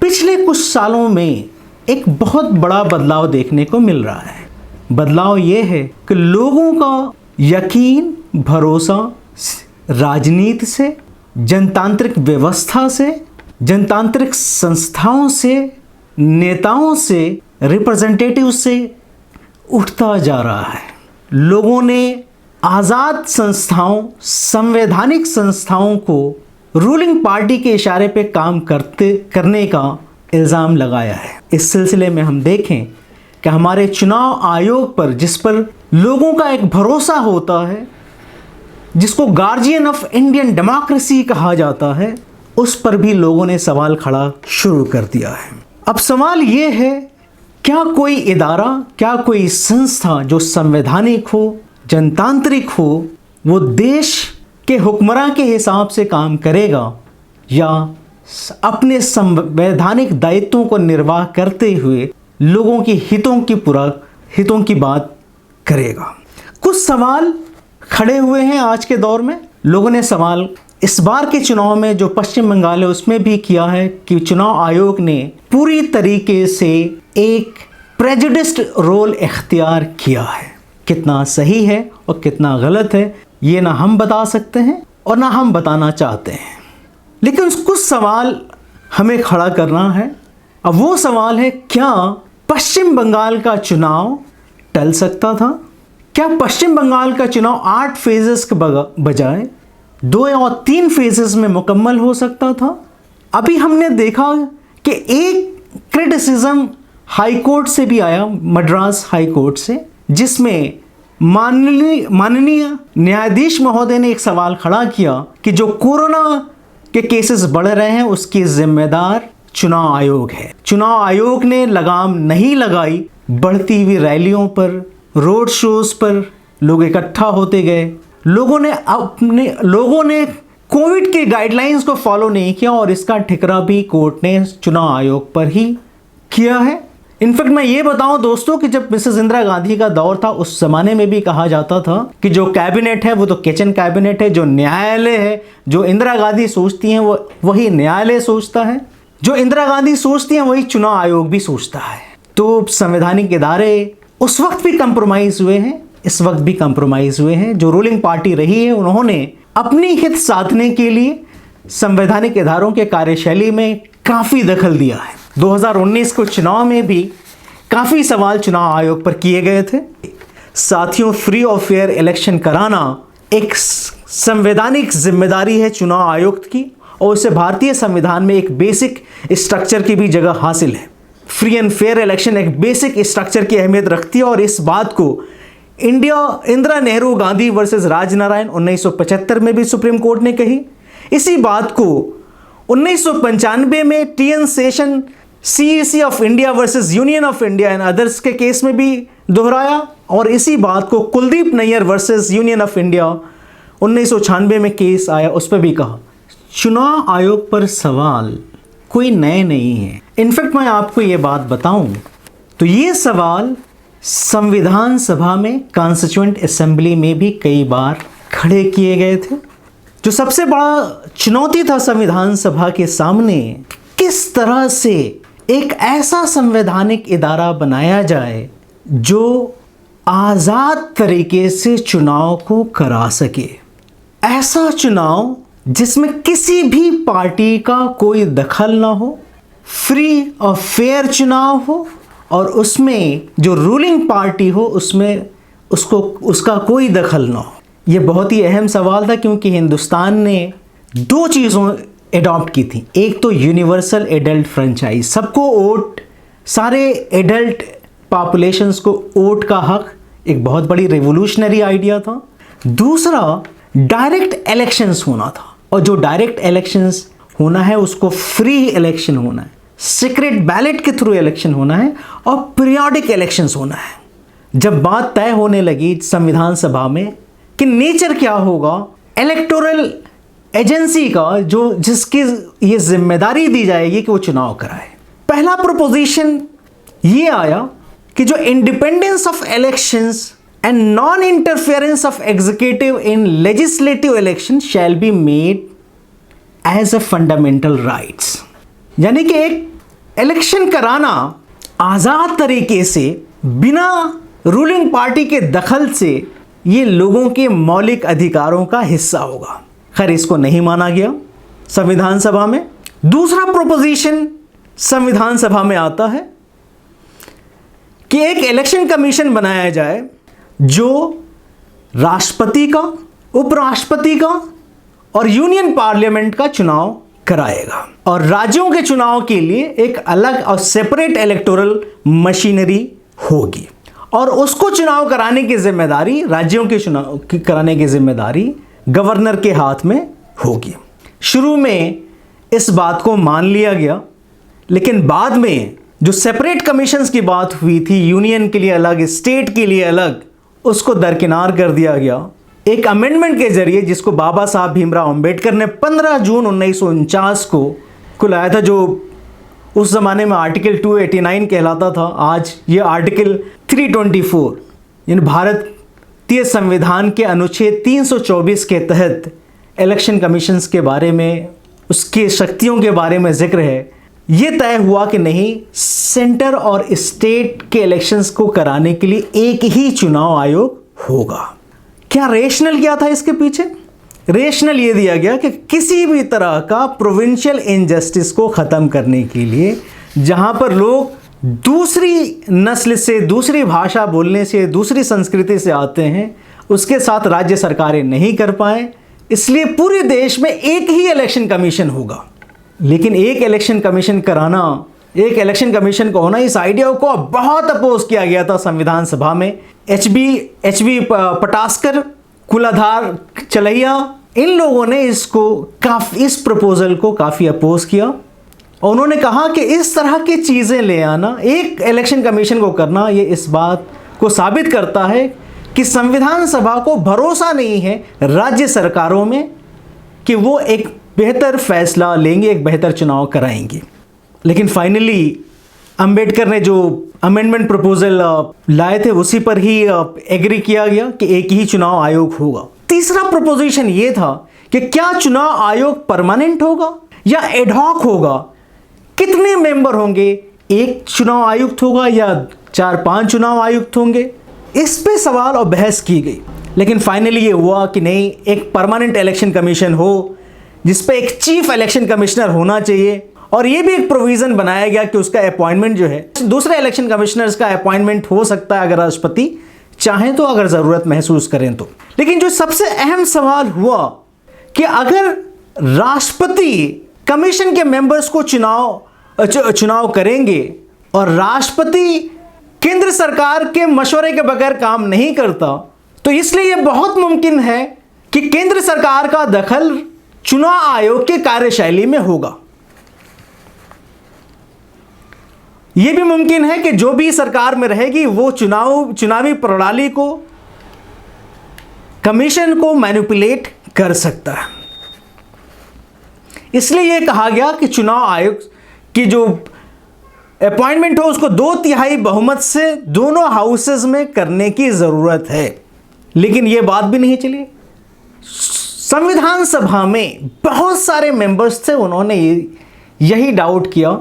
पिछले कुछ सालों में एक बहुत बड़ा बदलाव देखने को मिल रहा है। बदलाव ये है कि लोगों का यकीन, भरोसा राजनीति से, जनतांत्रिक व्यवस्था से, जनतांत्रिक संस्थाओं से, नेताओं से, रिप्रेजेंटेटिव से उठता जा रहा है। लोगों ने आज़ाद संस्थाओं, संवैधानिक संस्थाओं को रूलिंग पार्टी के इशारे पे काम करने का इल्ज़ाम लगाया है। इस सिलसिले में हम देखें कि हमारे चुनाव आयोग पर, जिस पर लोगों का एक भरोसा होता है, जिसको गार्जियन ऑफ इंडियन डेमोक्रेसी कहा जाता है, उस पर भी लोगों ने सवाल खड़ा शुरू कर दिया है। अब सवाल ये है, क्या कोई इदारा, क्या कोई संस्था जो संवैधानिक हो, जनतांत्रिक हो, वो देश के हुक्मरान के हिसाब से काम करेगा या अपने संवैधानिक दायित्वों को निर्वाह करते हुए लोगों की हितों की बात करेगा? कुछ सवाल खड़े हुए हैं आज के दौर में। लोगों ने सवाल इस बार के चुनाव में जो पश्चिम बंगाल है उसमें भी किया है कि चुनाव आयोग ने पूरी तरीके से एक प्रेजुडिस्ड रोल इख्तियार किया है। कितना सही है और कितना गलत है ये ना हम बता सकते हैं और ना हम बताना चाहते हैं, लेकिन कुछ सवाल हमें खड़ा करना है। अब वो सवाल है, क्या पश्चिम बंगाल का चुनाव टल सकता था? क्या पश्चिम बंगाल का चुनाव 8 फेजेस के बजाय 2 या 3 फेजेस में मुकम्मल हो सकता था? अभी हमने देखा कि एक क्रिटिसिज्म हाई कोर्ट से भी आया, मद्रास हाई कोर्ट से, जिसमें माननीय न्यायाधीश महोदय ने एक सवाल खड़ा किया कि जो कोरोना के केसेस बढ़ रहे हैं उसकी जिम्मेदार चुनाव आयोग है। चुनाव आयोग ने लगाम नहीं लगाई। बढ़ती हुई रैलियों पर, रोड शोज पर लोग इकट्ठा होते गए। लोगों ने कोविड के गाइडलाइंस को फॉलो नहीं किया और इसका ठिकरा भी कोर्ट ने चुनाव आयोग पर ही किया है। इनफैक्ट मैं ये बताऊं दोस्तों कि जब मिसेस इंदिरा गांधी का दौर था उस जमाने में भी कहा जाता था कि जो कैबिनेट है वो तो किचन कैबिनेट है, जो न्यायालय है, जो इंदिरा गांधी सोचती हैं वो वही न्यायालय सोचता है, जो इंदिरा गांधी सोचती हैं वही चुनाव आयोग भी सोचता है। तो संवैधानिक इदारे उस वक्त भी कंप्रोमाइज हुए हैं, इस वक्त भी कंप्रोमाइज हुए हैं। जो रूलिंग पार्टी रही है उन्होंने अपनी हित साधने के लिए संवैधानिक इदारों के कार्यशैली में काफ़ी दखल दिया है। 2019 को चुनाव में भी काफ़ी सवाल चुनाव आयोग पर किए गए थे। साथियों, फ्री और फेयर इलेक्शन कराना एक संवैधानिक जिम्मेदारी है चुनाव आयोग की और उसे भारतीय संविधान में एक बेसिक स्ट्रक्चर की भी जगह हासिल है। फ्री एंड फेयर इलेक्शन एक बेसिक स्ट्रक्चर की अहमियत रखती है और इस बात को इंदिरा नेहरू गांधी वर्सेस राजनारायण 1975 में भी सुप्रीम कोर्ट ने कही। इसी बात को 1995 में TN Seshan CEC of India versus Union of India and others के केस में भी दोहराया और इसी बात को Kuldip Nayar versus Union of India 1996 में केस आया, उस पर भी कहा। चुनाव आयोग पर सवाल कोई नए नहीं है। इनफैक्ट मैं आपको ये बात बताऊं तो ये सवाल संविधान सभा में, कॉन्स्टिट्यूएंट असेंबली में भी कई बार खड़े किए गए थे। जो सबसे बड़ा चुनौती था संविधान सभा के सामने, किस तरह से एक ऐसा संवैधानिक इदारा बनाया जाए जो आज़ाद तरीके से चुनाव को करा सके। ऐसा चुनाव जिसमें किसी भी पार्टी का कोई दखल ना हो, फ्री और फेयर चुनाव हो और उसमें जो रूलिंग पार्टी हो उसमें उसका कोई दखल ना हो। ये बहुत ही अहम सवाल था क्योंकि हिंदुस्तान ने 2 चीज़ों एडॉप्ट की थी। एक तो यूनिवर्सल एडल्ट फ्रेंचाइज, सबको वोट, सारे एडल्ट पॉपुलेशंस को वोट का हक, एक बहुत बड़ी रेवोल्यूशनरी आइडिया था। दूसरा डायरेक्ट इलेक्शंस होना था और जो डायरेक्ट इलेक्शंस होना है उसको फ्री इलेक्शन होना है, सीक्रेट बैलेट के थ्रू इलेक्शन होना है और पीरियोडिक इलेक्शंस होना है। जब बात तय होने लगी संविधान सभा में कि नेचर क्या होगा इलेक्टोरल एजेंसी का, जो जिसकी ये जिम्मेदारी दी जाएगी कि वो चुनाव कराए, पहला प्रोपोजिशन ये आया कि जो independence of elections and non interference of executive in legislative election shall be made as a fundamental rights. यानी कि एक इलेक्शन कराना आज़ाद तरीके से बिना रूलिंग पार्टी के दखल से ये लोगों के मौलिक अधिकारों का हिस्सा होगा। खैर, इसको नहीं माना गया संविधान सभा में। दूसरा प्रोपोजिशन संविधान सभा में आता है कि एक इलेक्शन कमीशन बनाया जाए जो राष्ट्रपति का, उपराष्ट्रपति का और यूनियन पार्लियामेंट का चुनाव कराएगा, और राज्यों के चुनाव के लिए एक अलग और सेपरेट इलेक्टोरल मशीनरी होगी, और उसको चुनाव कराने की जिम्मेदारी, राज्यों के चुनाव कराने की जिम्मेदारी गवर्नर के हाथ में होगी। शुरू में इस बात को मान लिया गया, लेकिन बाद में जो सेपरेट कमीशंस की बात हुई थी, यूनियन के लिए अलग, स्टेट के लिए अलग, उसको दरकिनार कर दिया गया एक अमेंडमेंट के जरिए, जिसको बाबा साहब भीमराव अंबेडकर ने 15 जून 1949 को लाया था, जो उस ज़माने में आर्टिकल 289 कहलाता था। आज ये आर्टिकल 324 यानी भारतीय संविधान के अनुच्छेद 324 के तहत इलेक्शन कमीशंस के बारे में, उसके शक्तियों के बारे में जिक्र है। ये तय हुआ कि नहीं, सेंटर और स्टेट के इलेक्शंस को कराने के लिए एक ही चुनाव आयोग होगा। क्या रेशनल क्या था इसके पीछे? रेशनल ये दिया गया कि किसी भी तरह का प्रोविंशियल इनजस्टिस को ख़त्म करने के लिए, जहाँ पर लोग दूसरी नस्ल से, दूसरी भाषा बोलने से, दूसरी संस्कृति से आते हैं, उसके साथ राज्य सरकारें नहीं कर पाए, इसलिए पूरे देश में एक ही इलेक्शन कमीशन होगा। लेकिन एक इलेक्शन कमीशन कराना, एक इलेक्शन कमीशन का होना, इस आइडिया को बहुत अपोज किया गया था संविधान सभा में। एच बी पटास्कर, कुलाधार चलैया, इन लोगों ने इस प्रपोजल को काफ़ी अपोज किया, और उन्होंने कहा कि इस तरह की चीज़ें ले आना, एक इलेक्शन कमीशन को करना, ये इस बात को साबित करता है कि संविधान सभा को भरोसा नहीं है राज्य सरकारों में कि वो एक बेहतर फैसला लेंगे, एक बेहतर चुनाव कराएंगे। लेकिन फाइनली अंबेडकर ने जो अमेंडमेंट प्रपोजल लाए थे, उसी पर ही एग्री किया गया कि एक ही चुनाव आयोग होगा। तीसरा प्रपोजिशन ये था कि क्या चुनाव आयोग परमानेंट होगा या एडहॉक होगा, कितने मेंबर होंगे, एक चुनाव आयुक्त होगा या 4-5 चुनाव आयुक्त होंगे, इस पे सवाल और बहस की गई। लेकिन फाइनली ये हुआ कि नहीं, एक परमानेंट इलेक्शन कमीशन हो जिस पे एक चीफ इलेक्शन कमिश्नर होना चाहिए, और ये भी एक प्रोविज़न बनाया गया कि उसका अपॉइंटमेंट जो है, दूसरे इलेक्शन कमिश्नर्स का अपॉइंटमेंट हो सकता है अगर राष्ट्रपति चाहें तो, अगर ज़रूरत महसूस करें तो। लेकिन जो सबसे अहम सवाल हुआ कि अगर राष्ट्रपति कमीशन के मेंबर्स को चुनाव करेंगे और राष्ट्रपति केंद्र सरकार के मशवरे के बगैर काम नहीं करता, तो इसलिए यह बहुत मुमकिन है कि केंद्र सरकार का दखल चुनाव आयोग के कार्यशैली में होगा। यह भी मुमकिन है कि जो भी सरकार में रहेगी वो चुनावी प्रणाली को, कमीशन को मैनिपुलेट कर सकता है। इसलिए यह कहा गया कि चुनाव आयोग की जो अपॉइंटमेंट हो उसको 2/3 बहुमत से दोनों हाउसेस में करने की जरूरत है। लेकिन यह बात भी नहीं चली। संविधान सभा में बहुत सारे मेंबर्स थे, उन्होंने यही डाउट किया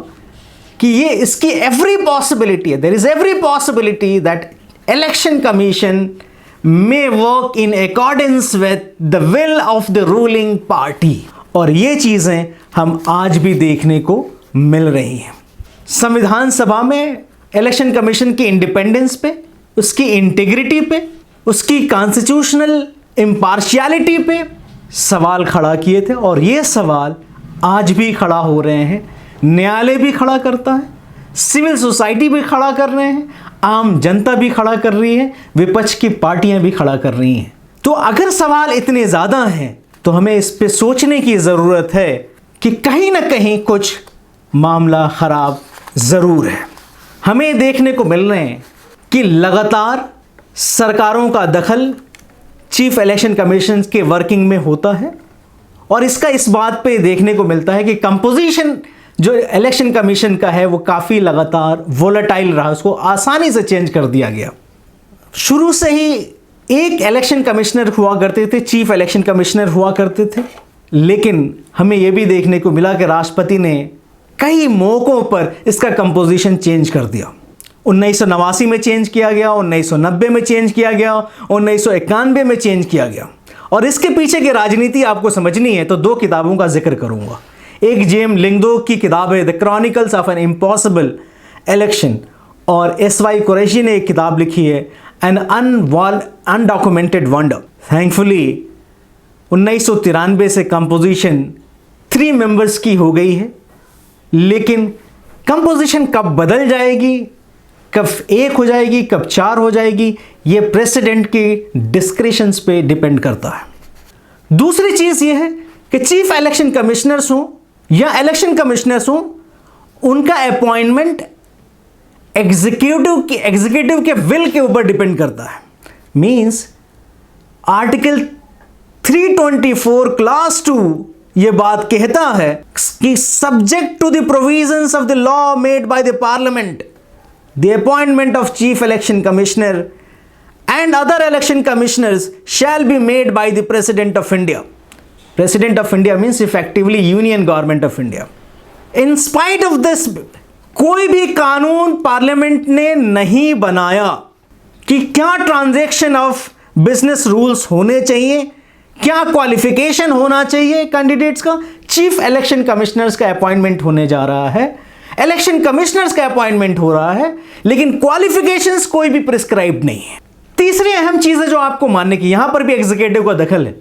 कि ये इसकी एवरी पॉसिबिलिटी है, there is every possibility that election commission may work in accordance with the will of the ruling party. और ये चीज़ें हम आज भी देखने को मिल रही हैं। संविधान सभा में इलेक्शन कमीशन की इंडिपेंडेंस पे, उसकी इंटीग्रिटी पे, उसकी कॉन्स्टिट्यूशनल इम्पार्शियलिटी पे सवाल खड़ा किए थे, और ये सवाल आज भी खड़ा हो रहे हैं। न्यायालय भी खड़ा करता है, सिविल सोसाइटी भी खड़ा कर रहे हैं, आम जनता भी खड़ा कर रही है, विपक्ष की पार्टियां भी खड़ा कर रही हैं। तो अगर सवाल इतने ज़्यादा हैं तो हमें इस पे सोचने की ज़रूरत है कि कहीं ना कहीं कुछ मामला ख़राब ज़रूर है। हमें देखने को मिल रहे हैं कि लगातार सरकारों का दखल चीफ इलेक्शन कमीशन के वर्किंग में होता है, और इसका इस बात पे देखने को मिलता है कि कंपोजिशन जो इलेक्शन कमीशन का है वो काफ़ी लगातार वोलेटाइल रहा, उसको आसानी से चेंज कर दिया गया। शुरू से ही एक इलेक्शन कमिश्नर हुआ करते थे, चीफ इलेक्शन कमिश्नर हुआ करते थे, लेकिन हमें यह भी देखने को मिला कि राष्ट्रपति ने कई मौकों पर इसका कंपोजिशन चेंज कर दिया। 1989 में चेंज किया गया, 1990 में चेंज किया गया, 1991 में चेंज किया गया। और इसके पीछे की राजनीति आपको समझनी है तो 2 किताबों का जिक्र करूंगा। एक जेम लिंगदो की किताब है the chronicles of an impossible election, और SY कुरैशी ने एक किताब लिखी है एन अनडॉक्यूमेंटेड वंडर। थैंकफुली 1993 से कंपोजिशन 3 मेंबर्स की हो गई है, लेकिन कंपोजिशन कब बदल जाएगी, कब 1 हो जाएगी, कब 4 हो जाएगी, ये प्रेसिडेंट के डिस्क्रिशंस पे डिपेंड करता है। दूसरी चीज़ ये है कि चीफ इलेक्शन कमिश्नर्स हों या इलेक्शन कमिश्नर्स हों, उनका अपॉइंटमेंट एग्जीक्यूटिव के विल के ऊपर डिपेंड करता है। मींस आर्टिकल 324 क्लास 2 ये बात कहता है कि subject to the provisions of the law made by the parliament, the appointment of chief election commissioner and other election commissioners shall be made by the President of India. President of India means effectively Union Government of India. In spite of this, कोई भी कानून parliament ने नहीं बनाया कि क्या transaction of business rules होने चाहिए, क्या क्वालिफिकेशन होना चाहिए कैंडिडेट्स का। चीफ इलेक्शन कमिश्नर्स का अपॉइंटमेंट होने जा रहा है, इलेक्शन कमिश्नर्स का अपॉइंटमेंट हो रहा है, लेकिन क्वालिफिकेशंस कोई भी प्रिस्क्राइब नहीं है। तीसरी अहम चीज है जो आपको मानने की, यहां पर भी एग्जीक्यूटिव का दखल है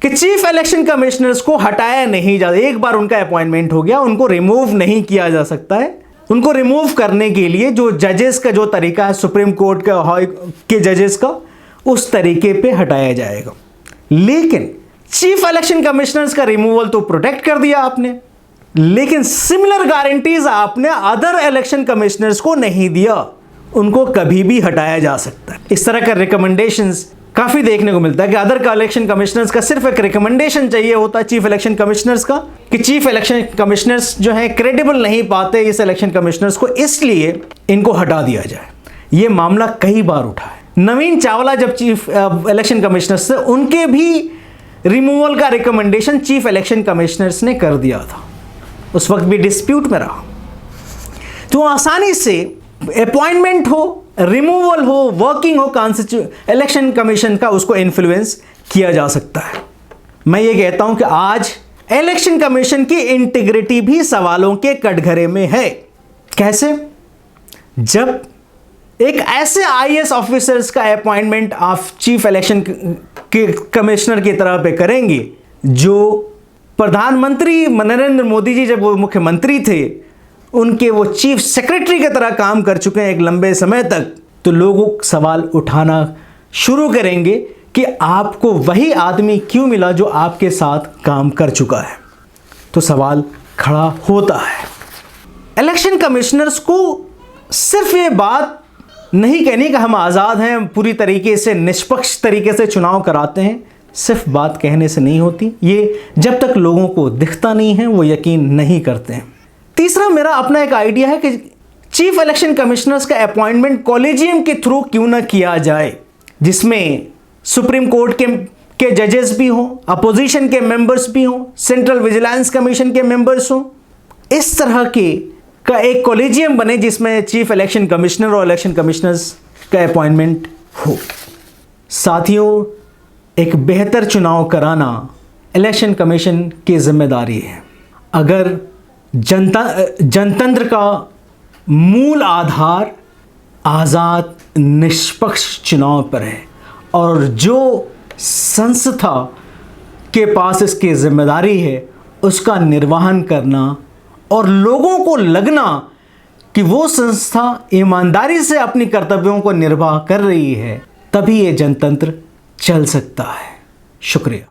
कि चीफ इलेक्शन कमिश्नर्स को हटाया नहीं जाता। एक बार उनका अपॉइंटमेंट हो गया, उनको रिमूव नहीं किया जा सकता है। उनको रिमूव करने के लिए जो जजेस का जो तरीका है, सुप्रीम कोर्ट के जजेस का, उस तरीके पे हटाया जाएगा। लेकिन चीफ इलेक्शन कमिश्नर्स का रिमूवल तो प्रोटेक्ट कर दिया आपने, लेकिन सिमिलर गारंटीज आपने अदर इलेक्शन कमिश्नर्स को नहीं दिया। उनको कभी भी हटाया जा सकता है। इस तरह का रिकमेंडेशंस काफ़ी देखने को मिलता है कि अदर का इलेक्शन कमिश्नर्स का सिर्फ एक रिकमेंडेशन चाहिए होता है चीफ इलेक्शन कमिश्नर्स का कि चीफ इलेक्शन कमिश्नर्स जो है क्रेडिबल नहीं पाते इस इलेक्शन कमिश्नर्स को, इसलिए इनको हटा दिया जाए। ये मामला कई बार उठा है। नवीन चावला जब चीफ इलेक्शन कमिश्नर्स थे, उनके भी रिमूवल का रिकमेंडेशन चीफ इलेक्शन कमिश्नर्स ने कर दिया था, उस वक्त भी डिस्प्यूट में रहा। तो आसानी से अपॉइंटमेंट हो, रिमूवल हो, वर्किंग हो इलेक्शन कमीशन का, उसको इन्फ्लुएंस किया जा सकता है। मैं ये कहता हूं कि आज इलेक्शन कमीशन की इंटीग्रिटी भी सवालों के कटघरे में है। कैसे? जब एक ऐसे IAS ऑफिसर्स का अपॉइंटमेंट आप चीफ इलेक्शन के कमिश्नर की तरह पे करेंगे, जो प्रधानमंत्री नरेंद्र मोदी जी जब वो मुख्यमंत्री थे उनके वो चीफ सेक्रेटरी की तरह काम कर चुके हैं एक लंबे समय तक, तो लोग सवाल उठाना शुरू करेंगे कि आपको वही आदमी क्यों मिला जो आपके साथ काम कर चुका है। तो सवाल खड़ा होता है। इलेक्शन कमिश्नर्स को सिर्फ ये बात नहीं कहनी कि हम आज़ाद हैं, पूरी तरीके से निष्पक्ष तरीके से चुनाव कराते हैं, सिर्फ बात कहने से नहीं होती। ये जब तक लोगों को दिखता नहीं है वो यकीन नहीं करते हैं। तीसरा मेरा अपना एक आइडिया है कि चीफ इलेक्शन कमिश्नर्स का अपॉइंटमेंट कॉलेजियम के थ्रू क्यों ना किया जाए, जिसमें सुप्रीम कोर्ट के जजेस भी हों, अपोजिशन के मेंबर्स भी हों, सेंट्रल विजिलेंस कमीशन के मेंबर्स हों। इस तरह का एक कॉलेजियम बने जिसमें चीफ इलेक्शन कमिश्नर और इलेक्शन कमिश्नर्स का अपॉइंटमेंट हो। साथियों, एक बेहतर चुनाव कराना इलेक्शन कमीशन की जिम्मेदारी है। अगर जनतंत्र का मूल आधार आज़ाद निष्पक्ष चुनाव पर है और जो संस्था के पास इसकी जिम्मेदारी है उसका निर्वहन करना और लोगों को लगना कि वो संस्था ईमानदारी से अपनी कर्तव्यों को निर्वाह कर रही है, तभी ये जनतंत्र चल सकता है। शुक्रिया।